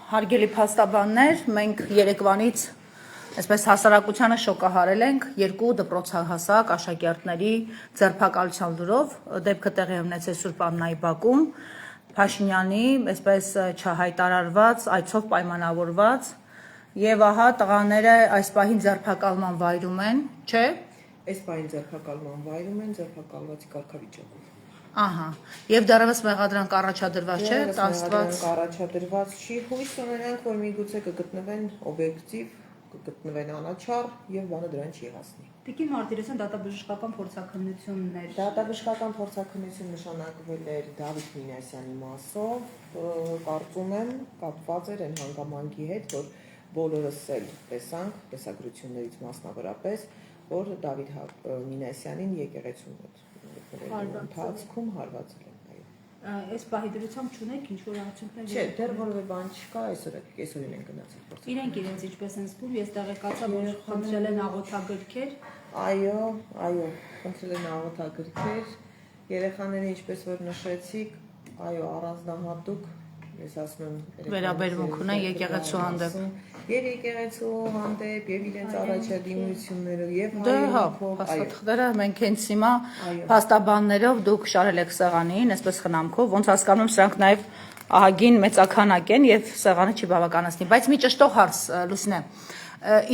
Հարգելի փաստաբաններ, մենք երեկվանից այսպես հասարակությանը շոկահարել ենք երկու դպրոցահասակ աշակերտների ձերբակալության լուրով, դեպքը տեղի ունեցել Սուրբ Աննայի բակում, Փաշինյանի այսպես չհայտարարված, այցով պայմանավորված, եւ ահա տղաները այս պահին ձերբակալման վայրում են, չէ՞։ Այս պահին ձերբակալման վայրում են, ձերբակալվածի կարգավիճակով։ Ահա, եւ դեռևս մեղադրանք առաջադրված չէ, տասված առաջադրված չի, հույս ունենանք, որ միգուցե կգտնվեն օբյեկտիվ, կգտնվեն անաչառ եւ բանը դրան չի հասնի։ Տիկին Մարտիրոսյան դատաբժշկական փորձաքննություններ։ Դատաբժշկական փորձաքննություն նշանակվել էր Դավիթ Մինասյանի մասով, կարծում եմ կապված էր այն հանգամանքի հետ, որ բոլորս էլ տեսանք տեսագրություններից մասնավորապես, որ Դավիթ Մինասյանին եկեղեցու մոտ ընթացքում հարվածել են։ Այս պահի դրությամբ չունեք ինչ-որ արդյունքներ։ Չէ, դեռ որևէ բան չկա, այսօրին են գնացել փորձել։ Իրենք իրենց ինչպես են զգում, ես տեղեկացա, որ խնդրել են աղոթագրքեր։ Այո, խնդրել են աղոթագրքեր։ Երեխաները ինչպես որ նշեցիք, այո, առանձնահատուկ, ես ասում եմ, վերաբերմունք ունեն եկեղեցու հանդեպ։ Եվ եկեղեցու հանդեպ, եւ իրենց առաջադիմություններով, եւ փաստաթղթերը մենք հենց հիմա փաստաբաններով դուք շարել եք սեղանին, այսպես խնամքով, ոնց հասկանում եմ, սրանք նաեւ ահագին մեծականակ են եւ սեղանը չի բավականացնի, բայց մի ճշտող հարց, Լուսինե,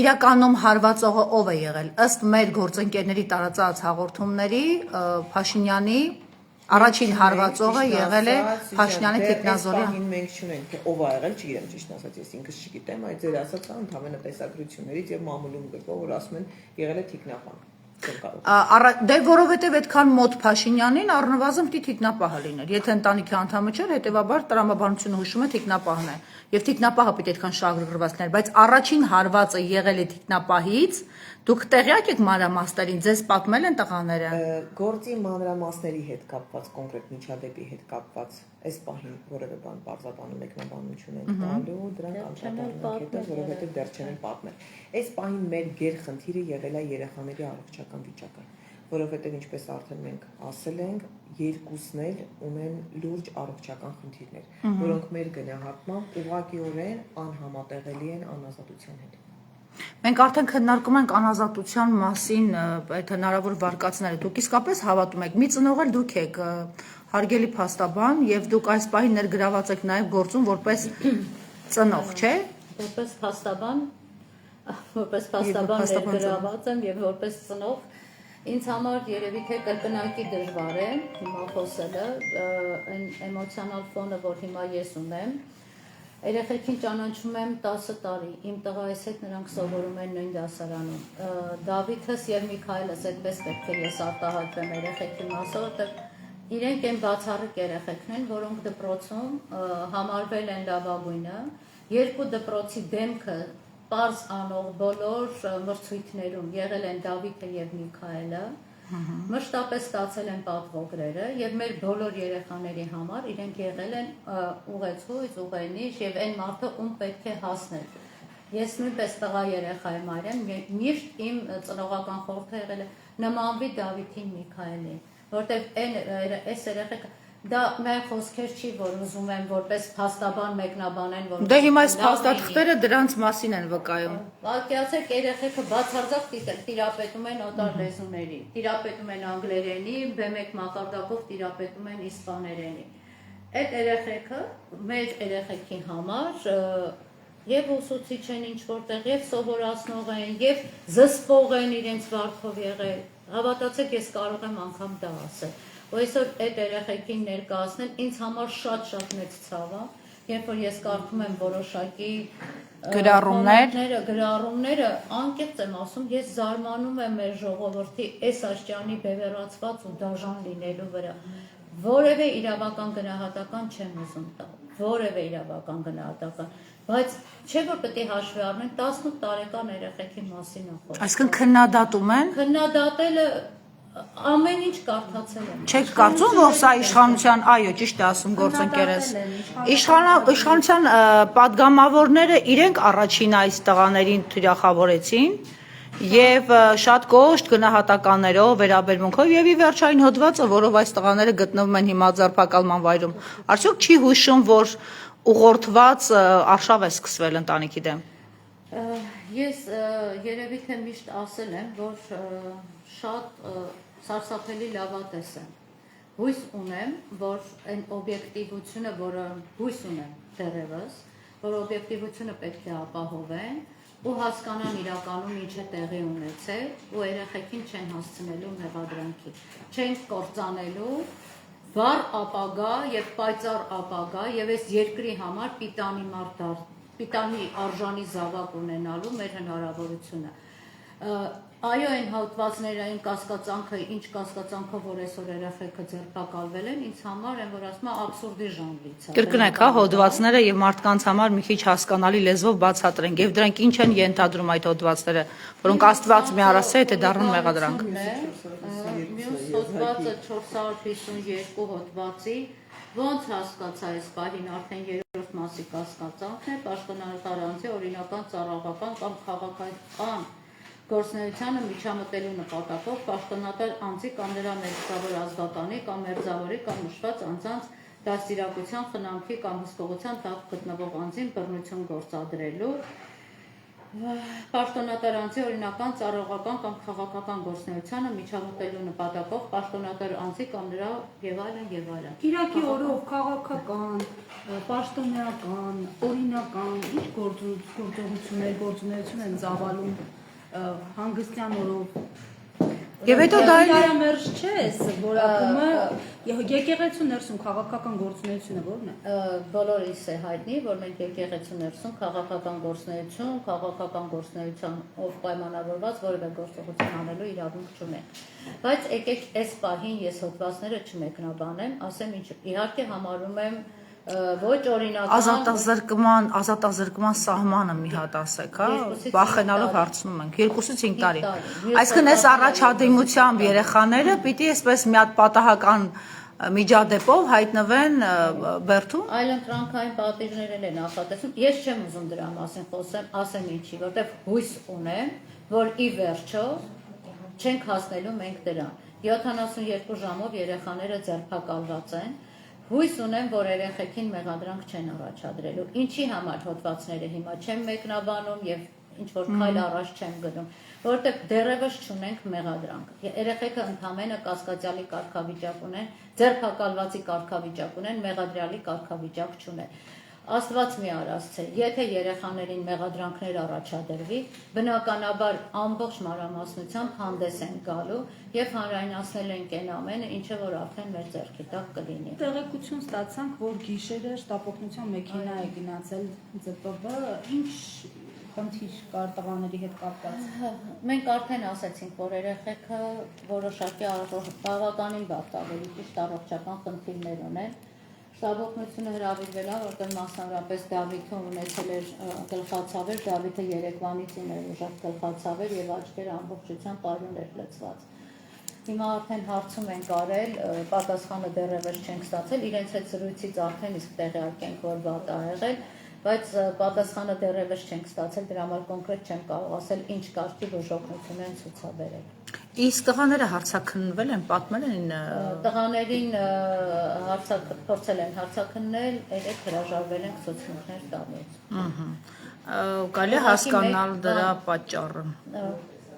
իրականում հարվածողը ով է եղել, ըստ մեր գործընկերների տարածած հաղորդումների, Փաշինյանի առաջին հարվածողը եղել է Փաշինյանի թիկնազորի։ Մենք չունենք, թե ով ա եղել, չգիտեմ ճիշտ ասած, ես ինքս չգիտեմ, այդ ձեր ասածը ընդհանրապես տեսագրություններից եւ մամուլում գրվող, որ ասում են եղել է թիկնապահ։ Դե որովհետեւ այդքան մոտ Փաշինյանին առնվազն պիտի թիկնապահը լիներ։ Եթե ընտանիքի անդամը չէր, հետեւաբար տրամաբանությունը հուշում է թիկնապահն է։ Եվ թիկնապահը պիտի այդքան շահագրգռված լիներ, բայց առաջին հարվածը եղել է թիկնապահից, դուք տեղյակ եք մանրամասներին, ձեզ պատմել են տղաները։ Գործի մանրամասների հետ կապված, կոնկրետ միջադեպի հետ կապված, այս պահին որևէ բան բարձրաբանում մեկնաբանություն են տալու, դրանք անդրադառնանք հետո, որովհետեւ դեռ չեն պատմել։ Այս պահին մեր գերխնդիրը եղել է երեխաների առողջական վիճակը, որովհետեւ ինչպես արդեն մենք ասել ենք, երկուսն էլ ունեն լուրջ առողջական խնդիրներ, որոնք մեր գնահատմամբ ուղղակիորեն անհամատեղելի են անազատության հետ։ Մենք արդեն քննարկում ենք անազատության մասին այդ հնարավոր վարկածները։ Դուք իսկապես հավատում եք, մի ծնող էլ դուք եք, հարգելի փաստաբան, եւ դուք այս պահին ներգրաված եք նաեւ գործում որպես ծնող, չէ՞։ Որպես փաստաբան ներգրաված եմ եւ որպես ծնող ինձ համար երևի թե կրկնակի դժվար է հիմա խոսելը, այն էմոցիոնալ ֆոնը, որ հիմա ես ունեմ։ Երեխեքին ճանաչում եմ 10 տարի, իմ տղայիս հետ նրանք սովորում են նույն դասարանում։ Դավիթս եւ Միքայելս այդպես պետք է ես արտահայտվեմ երեխեքի մասով, որտեղ իրենք են բացառիկ երեխեքն են, որոնք դպրոցում համարվել են լավագույնը, երկու դպրոցի դեմքը պարզ անող բոլոր մրցույթներում եղել են Դավիթը եւ Միքայելը, մշտապես ստացել են պատվոգրերը եւ մեր բոլոր երեխաների համար իրենք եղել են ուղեցույց, ուղենիշ եւ այն մարդը, ում պետք է հասնել։ Ես նույնպես տղա երեխա եմ արեմ, միշտ իմ ծնողական խորհուրդը եղել է նմանվի Դավիթին Միքայելին, որտեղ այս երեխեքը դա մեր խոսքեր չի, որ ուզում են որպես փաստաբան մեկնաբանեն, որ դե հիմա այս փաստաթղթերը դրանց մասին են վկայում։ Պատկերացրեք, երեխեքը բացարձակ տիրապետում են օտար լեզուների, տիրապետում են անգլերենի, B1 մակարդակով տիրապետում են իսպաներենի։ Այդ երեխեքը մեր երեխեքի համար եւ ուսուցիչ են ինչ որտեղ, եւ սովորացնող են, եւ զսպող են իրենց վարքով եղել։ Հավատացեք, ես կարող եմ անգամ դա ասել։ Ու այսօր այդ երեխեքին ներկայացնել ինձ համար շատ մեծ ցավ է, երբ որ ես կարդում եմ որոշակի գրառումները, անկեղծ եմ ասում, ես զարմանում եմ մեր ժողովրդի այս աշճանի բևեռացված ու դաժան լինելու վրա։ Որևէ իրավական գնահատական չեմ ուզում տալ, որևէ իրավական գնահատական, բայց չէ որ պետք է հաշվի առնենք 18 տարեկան երեխեքի մասին է խոսքը։ Այսինքն քննադատում են։ Քննադատելը ամեն ինչ կարդացել եմ։ Չեք կարծում, որ սա իշխանության, այո, ճիշտ է ասում գործընկերս։ Իշխանության падգամավորները իրենք առաջին այս տղաներին թիրախավորեցին Եվ շատ կոշտ գնահատականներով, վերաբերմունքով եւ ի վերջային հոդվածը, որով այս տղաները գտնվում են հիմա ձերբակալման վայրում, արդյոք չի հուշում, որ ուղղորդված արշավ է սկսվել ընտանիքի դեմ։ Ես երևի թե միշտ ասել եմ, որ շատ սարսափելի լավատես եմ։ Հույս ունեմ, որ այն օբյեկտիվությունը, որը հույս ունեմ դեռևս, որ օբյեկտիվությունը պետք է ապահովեն ու հասկանան իրականում ինչ է տեղի ունեցել ու երեխեքին չեն հասցնելու մեղադրանքի, չեն կործանելու վառ ապագա եւ պայծառ ապագա եւ այս երկրի համար պիտանի արժանի զավակ ունենալու մեր հնարավորությունը։ Այո, այն հատվածները, այն կասկածանքը, ինչ կասկածանքով, որ այսօր երեխեքը ձերբակալվել են, ինձ համար են, որ ասում եմ, աբսուրդի ժանրից է։ Կրկնեք, հա, հոդվածները եւ մարդկանց համար մի քիչ հասկանալի լեզվով բացատրենք, եւ դրանք ինչ են ենթադրում այդ հոդվածները, որոնք Աստված մի արասե թե դառնում մեղադրանք։ Մյուս հոդվածը 452 հոդվածի, ոնց հասկացա այս պահին արդեն երրորդ մասի կասկածանքն է, պաշտոնատար անձի օրինական, ծառայողական կամ քաղաքական գործունեությանը միջամտելու նպատակով պաշտոնատար անձի կամ նրա մերձավոր ազգականի կամ մերձավորի կամ նշված անձանց դաստիարակության, խնամքի կամ հսկողության տակ գտնվող անձին բռնություն գործադրելու, պաշտոնատար անձի օրինական, ծառայողական կամ քաղաքական գործունեությանը միջամտելու նպատակով պաշտոնատար անձի կամ նրա եւ այլն։ Կիրակի օրով քաղաքական, պաշտոնեական, օրինական ինչ գործունեություն են ծավալում հանգստյան օրով Եվ հետո դա իրարամերժ չէ, որակումը եկեղեցու ներսում քաղաքական գործունեությունը ո՞րն է։ Բոլորիս է հայտնի, որ մենք եկեղեցու ներսում քաղաքական գործունեությամբ պայմանավորված որևէ գործողություն անելու իրավունք չունենք։ Բայց եկեք այս պահին ես հոդվածները չմեկնաբանեմ, ասեմ ինչ իհարկե համարում եմ ոչ օրինական ազատազրկման սահմանը մի հատ ասեք, հա, վախենալով հարցնում ենք 2-ից 5 տարի։ Այսինքն այս առաջադիմությամբ երեխաները պիտի այսպես մի հատ պատահական միջադեպով հայտնվեն բերդում։ Այլընտրանքային պատիժներն են նախատեսում։ Ես չեմ ուզում դրա մասին խոսեմ, ասեմ ինչի, որտեղ հույս ունեմ, որ ի վերջո չենք հասնելու մենք դրան։ 72 ժամով երեխաները ձերբակալված են։ Հույս ունեմ, որ երեխեքին մեղադրանք չեն առաջադրելու։ Ինչի համար հոդվածները հիմա չեմ մեկնաբանում եւ ինչ որ քայլ առաջ չեմ գնում, որովհետեւ դեռևս չունենք մեղադրանք։ Երեխեքը ընդհանրապես կասկածյալի կարգավիճակ ունեն, ձերբակալվածի կարգավիճակ ունեն, մեղադրյալի կարգավիճակ չունեն։ Աստված մի արասցե, եթե երեխաներին մեղադրանքներ առաջադրվի, բնականաբար ամբողջ մանրամասնությամբ հանդես են գալու եւ հանրայնացնել են այն ամենը, ինչը որ արդեն մեր ձեռքի տակ կլինի։ Տեղեկություն ստացանք, որ գիշերը շտապօգնության մեքենա է գնացել ԶՊՎ, ինչ խնդիր կար տղաների հետ կապված։ Մենք արդեն ասացինք, որ երեխեքը որոշակի բավականին վաղ ավելի ճիշտ առողջական խնդիրներ ունեն։ Շտապօգնությունը հրավիրվել է, որտեղ մասնավորապես Դավիթը ունեցել էր գլխացավեր, Դավիթը երեկվանից ուժեղ գլխացավեր եւ աչքերը ամբողջությամբ արյուն էր լցված։ Հիմա արդեն հարցում ենք արել, պատասխանը դեռևս չենք ստացել, իրենց հետ զրույցից արդեն իսկ տեղյակ ենք, որ վատ ա եղել, բայց պատասխանը դեռևս չենք ստացել, դրա համար կոնկրետ չեմ կարող ասել ինչ կարգի բուժօգնություն են ցուցաբերել։ Իսկ տղաները հարցաքննվել են, պատմել են տղաներին փորձել են հարցաքննել, երեք հրաժարվել են ցուցմունքներ տալուց։ Կարելի է հասկանալ դրա պատճառը։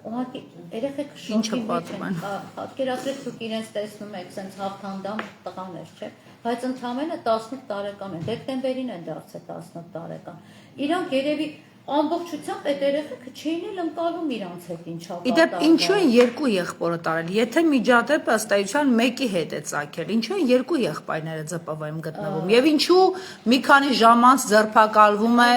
Ուղղակի երեխեքը շոկի մեջ են, պատկերացրեք դուք իրենց տեսնում եք sense հաղթանդամ տղաներ, չէ՞, բայց ընդամենը 18 տարեկան են, դեկտեմբերին են դարձել 18 տարեկան։ Իրանք երևի ամբողջությամբ այդ երեխեքը չէին էլ ընկալում իրանց հետ ինչա կատարվում։ Իդեպ ինչու են երկու եղբորը տարել։ Եթե միջադեպը ըստ էության մեկի հետ է ծագել, ինչու են երկու եղբայրները ԶՊՎ-ում գտնվում։ Եվ ինչու մի քանի ժամ անց ձերբակալվում է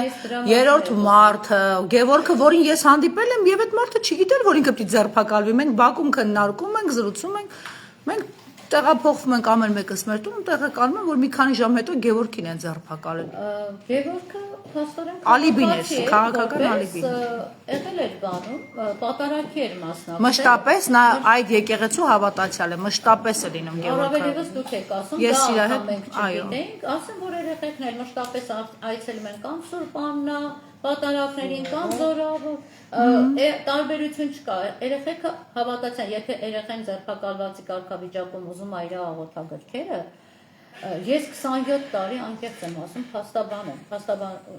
երրորդ մարդը, Գևորգը, որին ես հանդիպել եմ, եւ այդ մարդը չգիտեր, որ ինքը պիտի ձերբակալվի։ Մենք բակում քննարկում ենք, զրուցում ենք, մենք տեղափոխվում ենք ամեն մեկս մեր տուն, տեղեկանում եմ, որ մի քանի ժամ հետո Գևորգին են ձերբակալել։ Գևորգը փաստորեն ալիբին էր, քաղաքական ալիբին։ Եղել էր բանում, պատարագի էր մասնավորապես։ Մշտապես նա այդ եկեղեցու հավատացյալ է, մշտապես է լինում Գևորգը։ Առավելևս դուք եք ասում, Ես իր դա հետ, մենք չգիտենք, ասեմ, որ երեխեքն էլ մշտապես այցելում են կամ Սուրբ Աննա, պատարակներին կամ զորավոր, տարբերություն չկա, երեխեքը հավատացան, եթե երեխեն ձերբակալվածի կարգավիճակում ուզում է իր աղոթագրքերը, ես 27 տարի անկեղծ եմ ասում, փաստաբան եմ,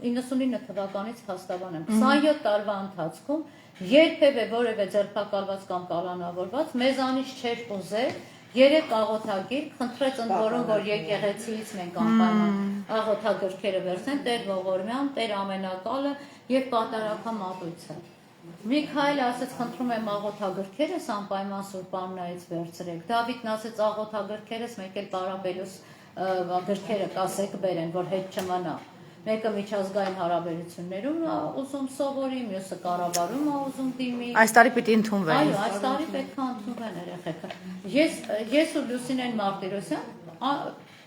99 թվականից փաստաբան եմ, 27 տարվա ընթացքում երբևէ որևէ ձերբակալված կամ կալանավորված մեզանից չէր ուզել 3 աղոթագիր, խնդրեց ընդ որում, որ եկեղեցիից մենք անպայման աղոթագրքերը վերցնեն, Տեր Ողորմյան, Տեր Ամենակալը եւ Պատարագա Մատույցը։ Մի քայլ ասեց, խնդրում եմ աղոթագրքերս անպայման Սուրբ Աննայից վերցրեք։ Դավիթն ասեց, աղոթագրքերս մեկ էլ Պարաբելուս գրքերը կասեք բերեն, որ հետ չմնա։ Մեկը միջազգային հարաբերություններում ուզում սովորի, մյուսը կառավարում ուզում դիմի։ Այս տարի պիտի ընդունվեն։ Այո, այս տարի պետք է ընդունվեն երեխեքը։ Ես ու Լուսինեն Մարտիրոսյան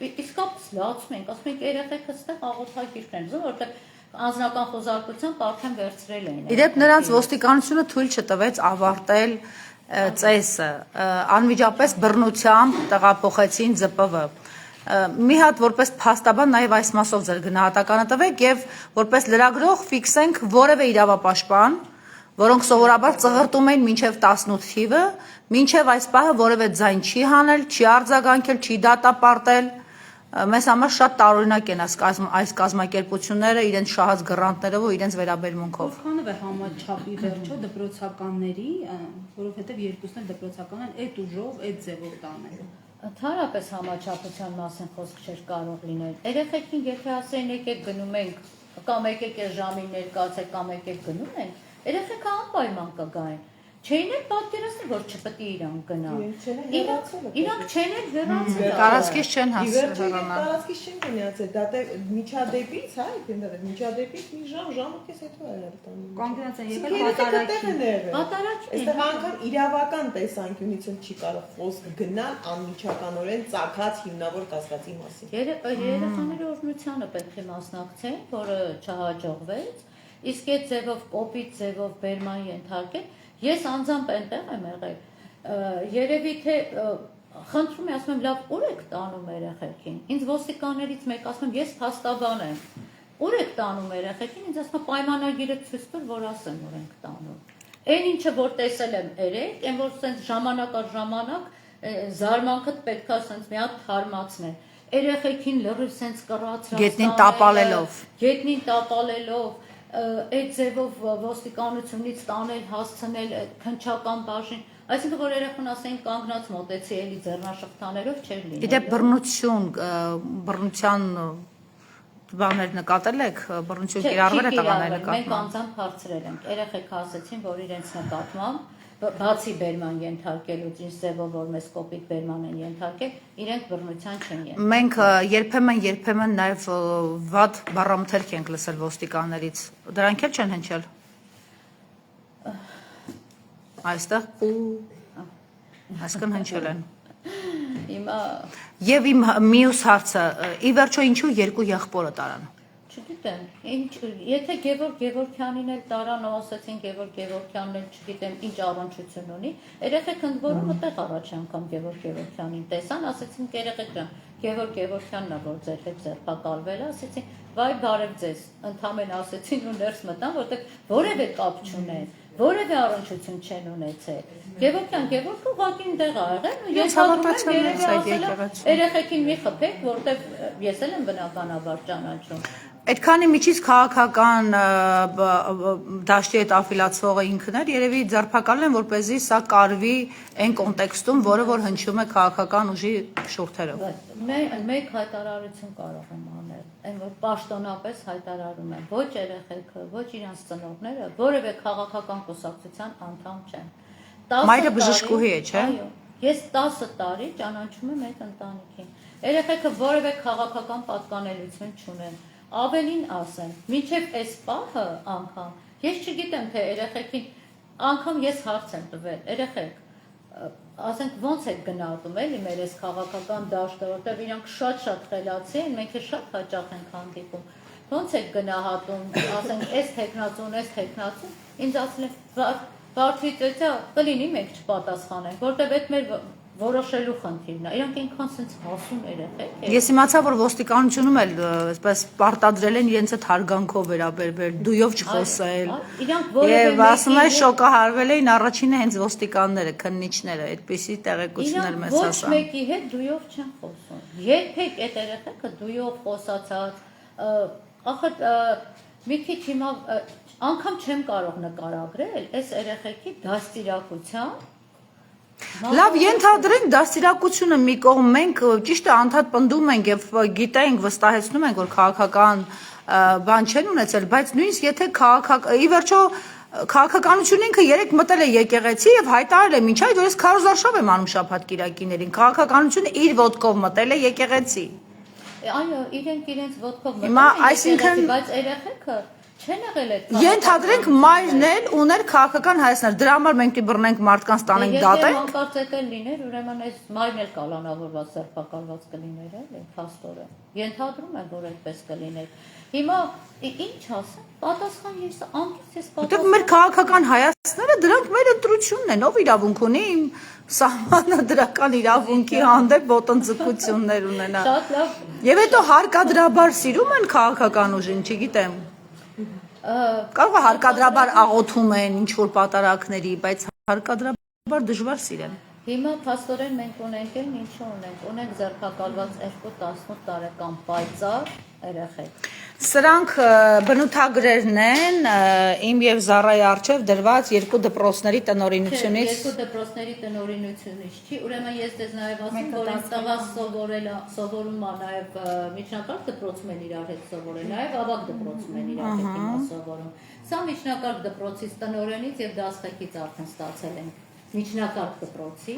իսկապես լացում ենք, ասում ենք երեխեքը ստեղ աղոթագիրքն են ուզում, որովհետև անձնական խոզարկությամբ արդեն վերցրել էին։ Իդեպ նրանց ոստիկանությունը թույլ չտվեց ավարտել ծեսը, անմիջապես բռնությամբ տեղափոխեցին ԶՊՎ։ Մի հատ որպես փաստաբան նաև այս մասով ձեր գնահատականը տվեք եւ որպես լրագրող ֆիքսենք որևէ իրավապաշտպան, որոնք սովորաբար ծղրտում էին մինչև 18 թիվը, մինչև այս պահը որևէ ձայն չի հանել, չի արձագանքել, չի դատապարտել։ Մեզ համար շատ տարօրինակ են այս կազմակերպությունները իրենց շահած գռանտներով ու իրենց վերաբերմունքով։ Որքանով է համաչափի վերջո դպրոցականների, որովհետև երկուսն էլ դպրոցական են, այդ ուժով, այդ ձևով տանել։ Ընդհանրապես համաչափության մասին խոսք չէր կարող լինել։ Երեխեքին եթե ասեն եկեք գնում ենք, կամ եկեք այս ժամին ներկայացեք, կամ եկեք գնում ենք, երեխեքը անպայման կգային։ Չէին էլ պատկերացնի, որ չպետք է իրանք գնան։ Իրանք չեն էլ հեռացել։ Տարածքից չեն հեռանալ։ Տարածքից չեն գնացել, դա միջադեպից, հա, միջադեպից մի ժամ ու կես հետո էր տանում։ Կոնկրետ եկել Պատարագի։ Այստեղ անգամ իրավական տեսանկյունից էլ չի կարող խոսք գնալ անմիջականորեն ծագած հիմնավոր կասկածի մասին։ Երեխաների օրհնությանը պետք է մասնակցեն, որը չհաջողվեց, իսկ այդ ձևով կոպիտ ձևով բերման ենթարկել։ Ես անձամբ այնտեղ եմ եղել, երևի թե խնդրում եմ, ասում եմ, լավ, ուր եք տանում երեխեքին, ինձ ոստիկաններից մեկ ասում եմ, ես փաստաբան եմ, ուր եք տանում երեխեքին, ինձ ասում եմ, պայմանագիրը ցույց տուր, որ ասեմ, որ ենք տանում, այն ինչը, որ տեսել եմ երեք, այն որ սենց ժամանակ առ ժամանակ զարմանքդ պետք է սենց մի հատ թարմացնել, երեխեքին լրիվ սենց կռացրած գետնին տապալելով, այդ ձևով ոստիկանությունից տանել, հասցնել քնչական բաժին, այսինքն որ երեխան ասեն կանգնած մոտեցի էլի ձեռնաշղթաներով չէր լինի։ Իդեպ բռնության բաներ նկատել եք, բռնություն կիրառվել է տղաների նկատմամբ։ Մենք անձամբ հարցրել ենք, երեխեք ասեցին, որ իրենց նկատմամբ բացի բերման ենթարկելուց, ինչ ձևով որ մեզ կոպիտ բերման են ենթարկել, իրենք բռնության չեն ենթարկել։ Մենք երբեմն նաև վատ բառամթերք ենք լսել ոստիկաններից։ Դրանք էլ չեն հնչել։ Այստեղ այսքան հնչել են։ Եվ իմ մյուս հարցը, ի վերջո ինչու երկու եղբորը տարան։ Չգիտեմ, եթե Գևորգ Գևորգյանին էլ տարան ու ասեցին Գևորգ Գևորգյանն էլ չգիտեմ ինչ առնչություն ունի, երեխեք ընդ որում այդտեղ առաջ անգամ Գևորգ Գևորգյանին տեսան, ասեցին երեխեք ջան, Գևորգ Գևորգյանն է որ ձեր հետ ձերբակալվել է, ասեցին վայ բարև ձեզ, ընդհանրեն ասեցին ու ներս մտան, որտեղ որևէ կապ չունեն, որևէ առնչություն չեն ունեցել։ Գևորգյան Գևորգը ուղղակի այնտեղ ա եղել ու ես հավատացել եմ երեխեքին մի խփեք, որտեղ ես էլ եմ բնականաբար ճանաչում։ Այդքանի միջից քաղաքական դաշտի հետ աֆիլացվողը ինքն էր, երևի ձերբակալել են, որպեսզի սա կարվի այն կոնտեքստում, որը որ հնչում է քաղաքական ուժի շուրթերով։ Մեկ հայտարարություն կարող եմ անել, այն որ պաշտոնապես հայտարարում եմ, ոչ երեխեքը, ոչ իրանց ծնողները, որևէ քաղաքական կուսակցության անդամ չեն։ Մայրը բժշկուհի է, չէ՞։ Այո, ես 10 տարի ճանաչում եմ այդ ընտանիքին։ Երեխեքը որևէ քաղաքական պատկանելություն չունեն։ Ավելին ասեմ, մինչև այս պահը անգամ, ես չգիտեմ, թե երեխեքին, անգամ ես հարց եմ տվել, երեխեք, ասենք ոնց եք գնահատում էլի մեր այս քաղաքական դաշտը, որտեղ իրանք շատ խելացի են, մենք էլ շատ հաճախ ենք հանդիպում, ոնց եք գնահատում, ասենք այս թեկնածուն, ինձ ասել են, Վարդի ծեծա, կլինի մենք չպատասխանենք, որտեղ այդ մեր որոշելու խնդիրն է։ Իրանք ինքան sense հասուն երեխեք են։ Ես իմացա, որ ոստիկանությունում էլ այսպես պարտադրել են իրենց այդ հարգանքով վերաբերվել, դույով չխոսել։ Իրանք Եվ ասում են շոկահարվել էին առաջինը հենց ոստիկանները, քննիչները, այդպիսի տեղեկություններ մեզ Ոչ հասան։ մեկի հետ դույով չեն խոսում։ Երբեք այդ երեխեքը դույով խոսացած, ախր մի քիչ հիմա անգամ չեմ կարող նկարագրել այս երեխեքի դաստիարակության։ Լավ, ենթադրենք դաստիարակությունը մի կողմ, մենք ճիշտ է անդադ պնդում ենք եւ գիտենք, վստահեցնում ենք, որ քաղաքական բան չեն ունեցել, բայց նույնիսկ եթե ի վերջո քաղաքականությունը ինքը երեք մտել է եկեղեցի եւ հայտարարել է մինչ այդ որ ես քարոզարշավ եմ անում շաբաթ կիրակիներին, քաղաքականությունը իր ոտքով մտել է եկեղեցի։ Այո, իրենց ոտքով Հիմա, այսինքն, բայց երեխեքը չեն եղել այդ։ Ենթադրենք մայրն էլ ուներ քաղաքական հայացքներ, դրա համար մենք դիբռնենք մարդկանց տանենք դատենք։ Եթե հանկարծ էլ լիներ, ուրեմն այս մայրն էլ կալանավորված, սերբակալված կլիներ, էլի, փաստորը։ Ենթադրում եմ, որ այդպես կլիներ։ Հիմա ինչ ասեմ, պատասխան ես անկից ես Որտեղ պատասխան։ մեր քաղաքական հայացքները դրանք մեր ընտրությունն են, ով իրավունք ունի իմ սահմանադրական իրավունքի հանդեպ ոտնձգություններ ունենա։ Շատ լավ։ Եվ հետո հարկադրաբար սիրում են քաղաքական ուժին, չգիտեմ։ Կարող է հարկադրաբար աղոթում են ինչ որ պատարակների, բայց հարկադրաբար դժվար սիրեն։ Հիմա փաստորեն մենք ունենք էլ ինչ ունենք ձերբակալված 2-18 տարեկան պայծառ երեխեք։ Սրանք բնութագրերն են իմ եւ Զարայի արչեւ դրված երկու դպրոցների տնօրինությունից։ Երկու դպրոցների տնօրինությունից չի, ուրեմն ես դες նաեւ ասում, որ այս տղա սովորում է նաեւ միջնակարգ դպրոցում են իրար հետ սովորել, նաեւ ավագ դպրոցում են իրար հետ հիմա սովորում։ Սա միջնակարգ դպրոցից տնօրենից եւ դասղեկից արդեն ստացել են միջնակարգ դպրոցի,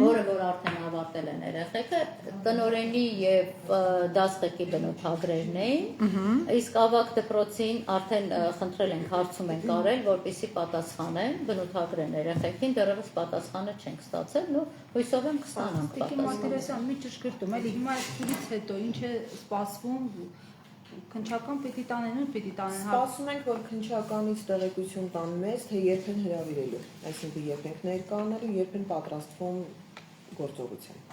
որը որ արդեն ավարտել են երեխեքը, տնօրենի եւ դասղեկի բնութագրերն էին, իսկ ավագ դպրոցին արդեն խնդրել ենք, հարցում ենք արել, որպեսզի պատասխանեն, բնութագրեն երեխեքին, դեռևս պատասխանը չենք ստացել, ու հույսով եմ կստանանք Տիկին պատասխանը։ Մարտիրոսյան, մի ճշգրտում, էլի հիմա այս փուլից հետո ինչ է սպասվում, քննչական պիտի տանեն ու պիտի տանեն։ Սպասում ենք, որ քննչականից տեղեկություն տան մեզ, թե երբ են հրավիրելու, այսինքն երբ ենք ներկայանալու, երբ են պատրաստվում գործողության։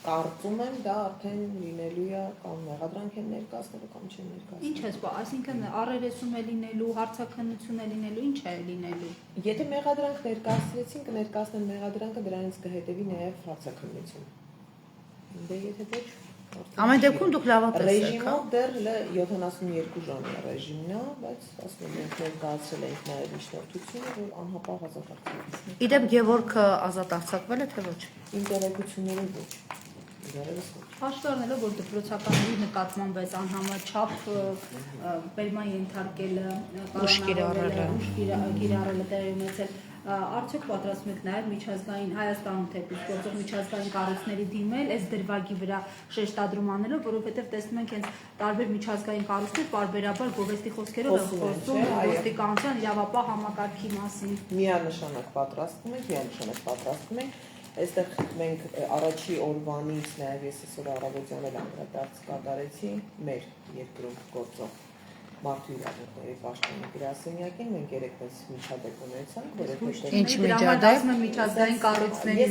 Կարծում եմ դա արդեն լինելու է կամ մեղադրանք են ներկայացնելու կամ չեն ներկայացնելու։ Ինչ է սպա, այսինքն առերեսում է լինելու, հարցաքննություն է լինելու, ինչ է լինելու։ Եթե մեղադրանք ներկայացրեցին, կներկայացնեն մեղադրանքը, դրանից կհետևի նաև հարցաքննություն։ Դե եթե ոչ Ամեն դեպքում դուք լավատես եք, ռեժիմը դեռ 72 ժամյա ռեժիմն է, բայց ասում եմ ներկայացրել ենք նաև միջնորդությունը, որ անհապաղ ազատ արձակվի։ Իդեպ Գևորգը ազատ արձակվել է թե ոչ։ Իմ տեղեկությունները ոչ։ Դեռևս ոչ։ Հաշվի առնելով, որ դպրոցականների նկատմամբ այս անհամաչափ բերման ենթարկելը, Ուժ կիրառելը տեղի ունեցել, արդյոք պատրաստում եք նաև միջազգային Հայաստանում թեպուզ գործող միջազգային կառույցների դիմել այս դրվագի վրա շեշտադրում անելով, որովհետև տեսնում ենք հենց տարբեր միջազգային կառույցներ պարբերաբար գովեստի խոսքերով են խոսում ոստիկանության իրավապահ համակարգի մասին։ Միանշանակ պատրաստում ենք, Այստեղ մենք առաջի օրվանից նաև ես այսօր առավոտյան էլ անդրադարձ կատարեցի մեր երկրում գործող մարդու իրավունքների պաշտպանի գրասենյակին, մենք երեքպես միջադեպ ունեցանք, որովհետև Ինչ միջադեպ միջազգային կառույցների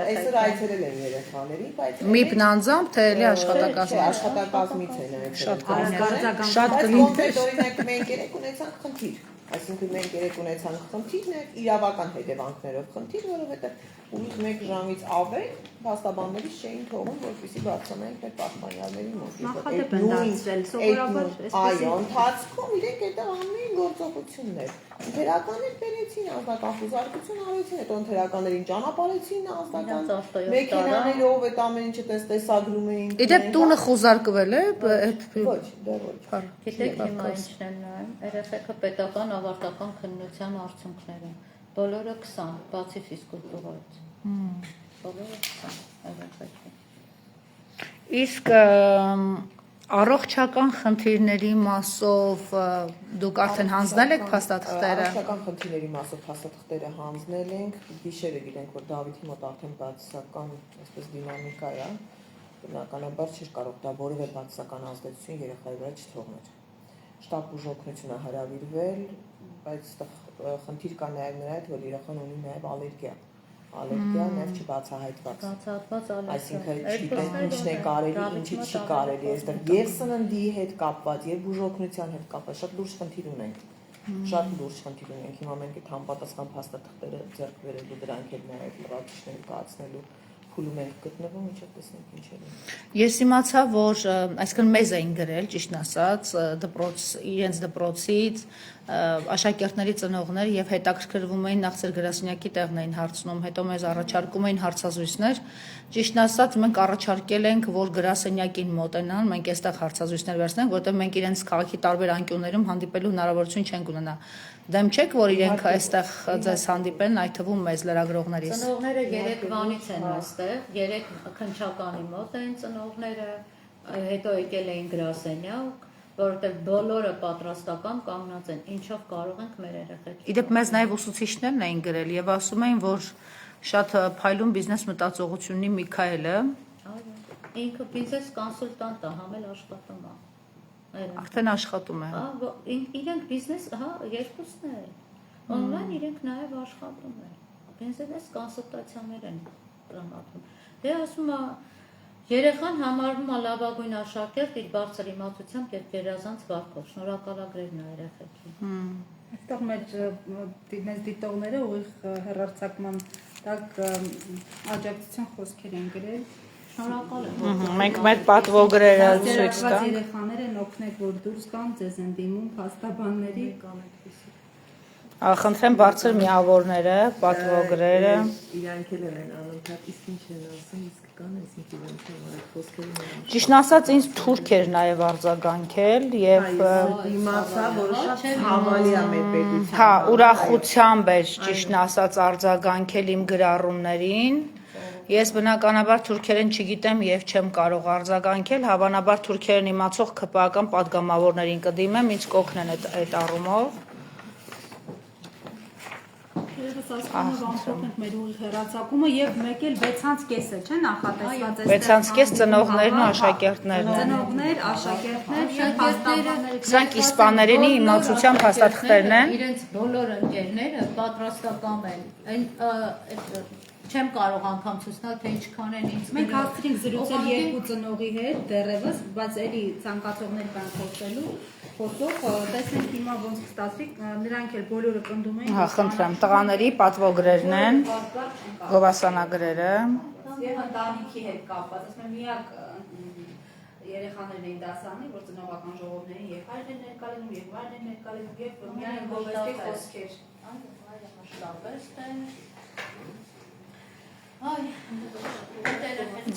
այսօր այցելել են երեխաների, բայց Միպն անձամբ թե էլի աշխատակազմից։ Աշխատակազմից են այցելել։ Շատ կլինի։ Օրինակ մենք երեք ունեցանք խնդիր, այսինքն մենք երեք ունեցանք խնդիր, իրավական հետևանքներով խնդիր, որովհետև ուղիղ 1 ժամից ավել փաստաբաններից չէին թողում, որպեսզի բարձրանային մեր պաշտպանյալների մոտ։ Նախադեպ են դարձրել, սովորաբար Այո, ընթացքում իրենք այդտեղ անում էին գործողություններ։ Ընթերականներ բերեցին, ազնական խուզարկություն արեցին, հետո ընթերականներին ճանապարհեցին ազնական մեքենաներով, այդ ամեն ինչը տեսագրում էին։ Իդեպ տունը խուզարկվել է, Ոչ, դեռ ոչ։ Գիտեք հիմա ինչն են նայում, երեխեքը պետական ավարտական քննության արդյունքները, բոլորը 20, բացի ֆիզկուլտուրայից։ Բոլորը 20 երեխեքը։ Իսկ առողջական խնդիրների մասով դուք արդեն հանձնել եք փաստաթղթերը։ Առողջական խնդիրների մասով փաստաթղթերը հանձնել ենք, գիշերը գիտենք, որ Դավիթի մոտ արդեն բացասական, այսպես դինամիկա է, բնականաբար չէր կարող դա որևէ բացասական ազդեցություն երեխայի վրա չթողներ։ Շտապ ուժօգնություն է հրավիրվել, բայց խնդիր կա նաև նրա հետ, որ երեխան ունի նաև ալերգիա։ ալերգիա ներք չբացահայտված։ Բացահայտված ալերգիա։ Այսինքն չգիտեն ինչն է կարելի, ինչը չի կարելի, այստեղ եւ սննդի հետ կապված, եւ բուժօգնության հետ կապված շատ լուրջ խնդիր ունենք։ Շատ լուրջ խնդիր ունենք։ Հիմա մենք այդ համապատասխան փաստաթղթերը ձեռք բերելու դրանք էլ նաեւ լրացուցիչներ կայացնելու փուլում ենք գտնվում, ինչով տեսնենք ինչեր են։ Ես իմացա, որ այսինքն մեզ էին գրել, ճիշտ ասած, իրենց դպրոցից աշակերտների ծնողներ եւ հետաքրքրվում էին նախ ծեր գրասենյակի տեղն էին հարցնում, հետո մեզ առաջարկում էին հարցազրույցներ։ Ճիշտն ասած, մենք առաջարկել ենք, որ գրասենյակին մոտենան, մենք այստեղ հարցազրույցներ վերցնենք, որտեղ մենք իրենց քաղաքի տարբեր անկյուններում հանդիպելու հնարավորություն չենք ունենա։ Դեմ չեք, որ իրենք այստեղ ձեզ հանդիպեն, այդ թվում մեզ լրագրողներից։ Ծնողները 3 բանից են այստեղ, 3 քննչականի մոտ են ծնողները, հետո եկել էին գրասենյակ, որովհետև բոլորը պատրաստական կանգնած են, ինչով կարող ենք մեր երեխեքին։ Իդեպ մեզ նաև ուսուցիչներն էին գրել եւ ասում էին, որ շատ փայլուն բիզնես մտածողություն ունի Միքայելը։ Այո, ինքը բիզնես կոնսուլտանտ է, համել աշխատում է։ Արդեն աշխատում է։ Իրենք բիզնես, հա, երկուսն է։ Օնլայն իրենք նաև աշխատում են։ Բիզնես կոնսուլտացիաներ են տրամադրում։ Դե ասում է, երեխան համարվում է լավագույն աշակերտ իր բարձր իմացությամբ եւ գերազանց վարքով։ Շնորհակալագրեր նա երեխեքին։ Այստեղ մեծ դիտողները ուղիղ հեռարձակման տակ աջակցության խոսքեր են գրել։ Շնորհակալ եմ։ Մենք մեր պատվոգրերը ցույց տանք։ Երեխաներ են օգնեք, որ դուրս գան, ձեզ են դիմում փաստաբանների։ Խնդրեմ բարձր միավորները, պատվոգրերը։ Իրանք էլ են անընդհատ իսկ ինչ են ասում, իսկ կան այսինքն իրանք այդ խոսքերին են։ Ճիշտն ասած ինձ թուրք էր նաև արձագանքել եւ իմացա, որ շատ հավալի է մեր պետության։ հա, ուրախությամբ էր ճիշտն ասած արձագանքել իմ գրառումներին։ Ես բնականաբար թուրքերեն չգիտեմ եւ չեմ կարող արձագանքել, հավանաբար թուրքերեն իմացող ԿՊԱ-ական падգամավորներին կդիմեմ, ինձ կօգնեն այդ առումով։ Երևս ասում եմ ամփոփենք մեր ուղիղ հեռարձակումը եւ մեկ էլ 6:30 չէ նախատեսված է։ 6:30 ծնողներն ու աշակերտներն են։ Ծնողներ, աշակերտներ եւ փաստաբաններ։ Սրանք իսպաներենի իմացության փաստաթղթերն են։ Իրենց բոլոր ընկերները պատրաստական են։ Այն չեմ կարող անգամ ցույց տալ, թե ինչքան են ինձ։ Մենք հասցրինք զրուցել երկու ծնողի հետ դեռևս, բայց էլի ցանկացողներ կան խոսող, տեսնենք հիմա ոնց կստացվի, նրանք էլ բոլորը կնդում են։ Հա, խնդրեմ, տղաների պատվոգրերն են, գովասանագրերը։ Եվ ընտանիքի հետ կապված, ասում եմ միակ երեխաներն էին դասանի, որ ծնողական ժողովներին եւ հայրն են ներկայանում, եւ մայրն են ներկայանում, եւ միայն գովեստի խոսքեր։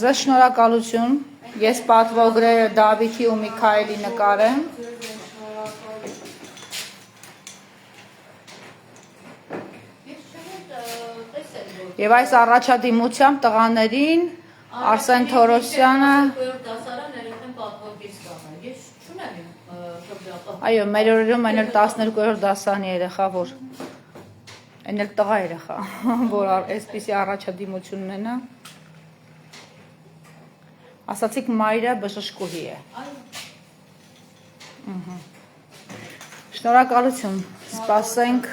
Ձեզ շնորհակալություն։ Ես պատվոգրերը Դավիթի ու Միքայելի նկարեմ։ Եվ այս առաջադիմությամբ տղաներին Արսեն Թորոսյանը Այո, մեր օրերում այն էլ 12-րդ դասանի երեխա, որ այն էլ տղա երեխա, որ այսպիսի առաջադիմություն ունենա։ Ասացիք մայրը բժշկուհի է։ Շնորհակալություն։ Սպասենք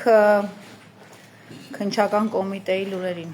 քննչական կոմիտեի լուրերին։